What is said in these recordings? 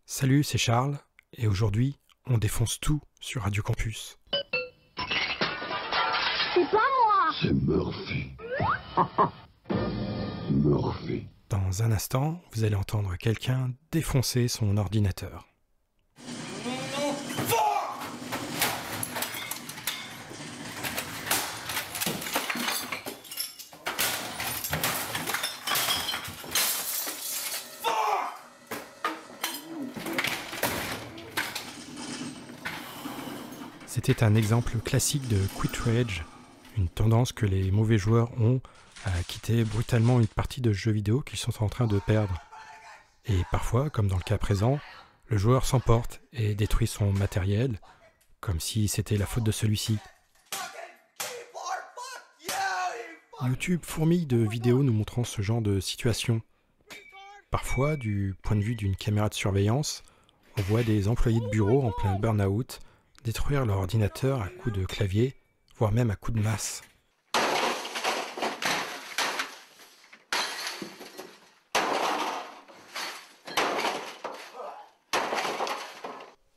Salut, c'est Charles, et aujourd'hui, on défonce tout sur Radio Campus. C'est pas moi! C'est Murphy. Murphy. Dans un instant, vous allez entendre quelqu'un défoncer son ordinateur. C'était un exemple classique de quit rage, une tendance que les mauvais joueurs ont à quitter brutalement une partie de jeux vidéo qu'ils sont en train de perdre. Et parfois, comme dans le cas présent, le joueur s'emporte et détruit son matériel, comme si c'était la faute de celui-ci. YouTube fourmille de vidéos nous montrant ce genre de situation. Parfois, du point de vue d'une caméra de surveillance, on voit des employés de bureau en plein burn-out détruire leur ordinateur à coups de clavier, voire même à coups de masse.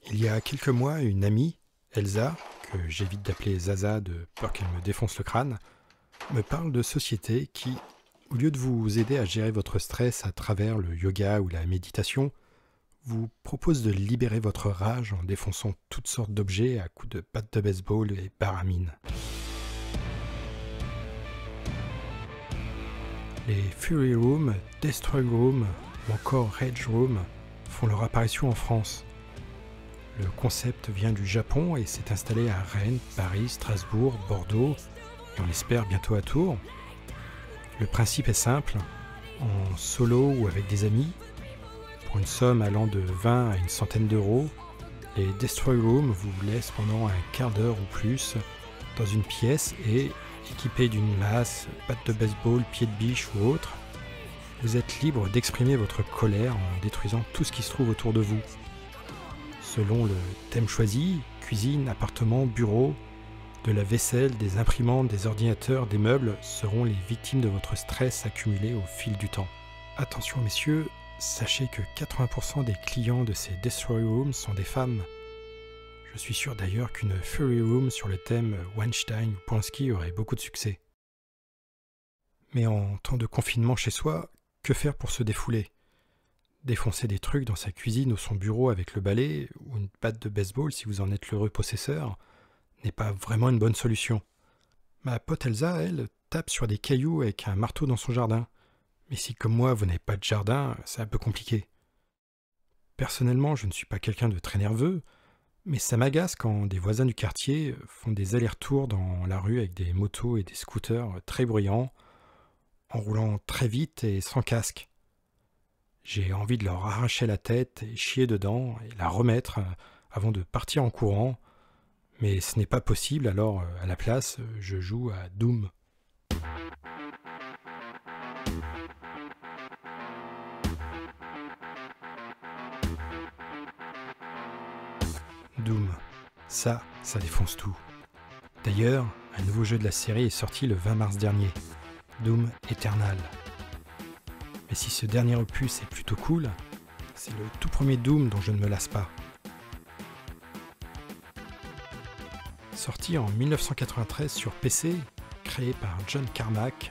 Il y a quelques mois, une amie, Elsa, que j'évite d'appeler Zaza de peur qu'elle me défonce le crâne, me parle de sociétés qui, au lieu de vous aider à gérer votre stress à travers le yoga ou la méditation, vous propose de libérer votre rage en défonçant toutes sortes d'objets à coups de batte de baseball et baramine. Les Fury Room, Destroy Room ou encore Rage Room font leur apparition en France. Le concept vient du Japon et s'est installé à Rennes, Paris, Strasbourg, Bordeaux et on l'espère bientôt à Tours. Le principe est simple, en solo ou avec des amis, pour une somme allant de 20 à une centaine d'euros, les Destroy Room vous laissent pendant un quart d'heure ou plus dans une pièce et, équipé d'une masse, batte de baseball, pied de biche ou autre, vous êtes libre d'exprimer votre colère en détruisant tout ce qui se trouve autour de vous. Selon le thème choisi, cuisine, appartement, bureau, de la vaisselle, des imprimantes, des ordinateurs, des meubles seront les victimes de votre stress accumulé au fil du temps. Attention messieurs, sachez que 80% des clients de ces Destroy Rooms sont des femmes. Je suis sûr d'ailleurs qu'une Fury Room sur le thème Weinstein ou Polanski aurait beaucoup de succès. Mais en temps de confinement chez soi, que faire pour se défouler ? Défoncer des trucs dans sa cuisine ou son bureau avec le balai ou une batte de baseball si vous en êtes l'heureux possesseur n'est pas vraiment une bonne solution. Ma pote Elsa, elle, tape sur des cailloux avec un marteau dans son jardin. Mais si comme moi vous n'avez pas de jardin, c'est un peu compliqué. Personnellement, je ne suis pas quelqu'un de très nerveux, mais ça m'agace quand des voisins du quartier font des allers-retours dans la rue avec des motos et des scooters très bruyants, en roulant très vite et sans casque. J'ai envie de leur arracher la tête et chier dedans et la remettre avant de partir en courant, mais ce n'est pas possible, alors à la place, je joue à Doom. Doom, ça défonce tout. D'ailleurs, un nouveau jeu de la série est sorti le 20 mars dernier, Doom Eternal. Mais si ce dernier opus est plutôt cool, c'est le tout premier Doom dont je ne me lasse pas. Sorti en 1993 sur PC, créé par John Carmack,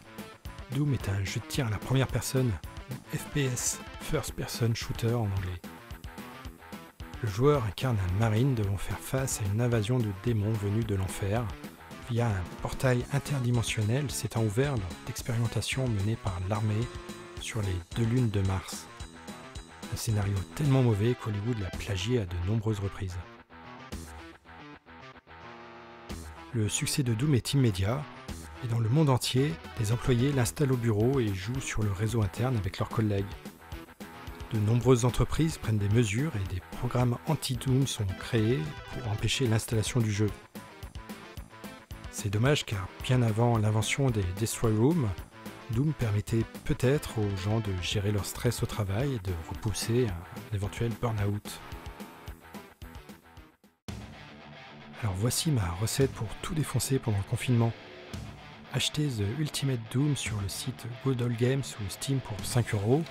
Doom est un jeu de tir à la première personne, FPS, First Person Shooter en anglais. Le joueur incarne un marine devant faire face à une invasion de démons venus de l'enfer via un portail interdimensionnel s'étant ouvert lors d'expérimentations menées par l'armée sur les 2 lunes de Mars. Un scénario tellement mauvais qu'Hollywood l'a plagié à de nombreuses reprises. Le succès de Doom est immédiat et dans le monde entier, les employés l'installent au bureau et jouent sur le réseau interne avec leurs collègues. De nombreuses entreprises prennent des mesures et des programmes anti-Doom sont créés pour empêcher l'installation du jeu. C'est dommage car bien avant l'invention des Destroy Rooms, Doom permettait peut-être aux gens de gérer leur stress au travail et de repousser un éventuel burn-out. Alors voici ma recette pour tout défoncer pendant le confinement. Achetez The Ultimate Doom sur le site Good Old Games ou Steam pour 5 €.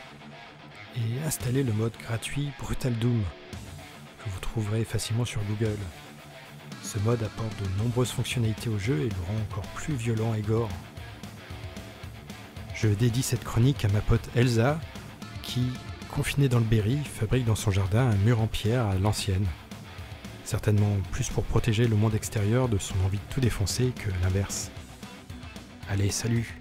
et installez le mode gratuit Brutal Doom, que vous trouverez facilement sur Google. Ce mode apporte de nombreuses fonctionnalités au jeu et le rend encore plus violent et gore. Je dédie cette chronique à ma pote Elsa, qui, confinée dans le Berry, fabrique dans son jardin un mur en pierre à l'ancienne. Certainement plus pour protéger le monde extérieur de son envie de tout défoncer que l'inverse. Allez, salut!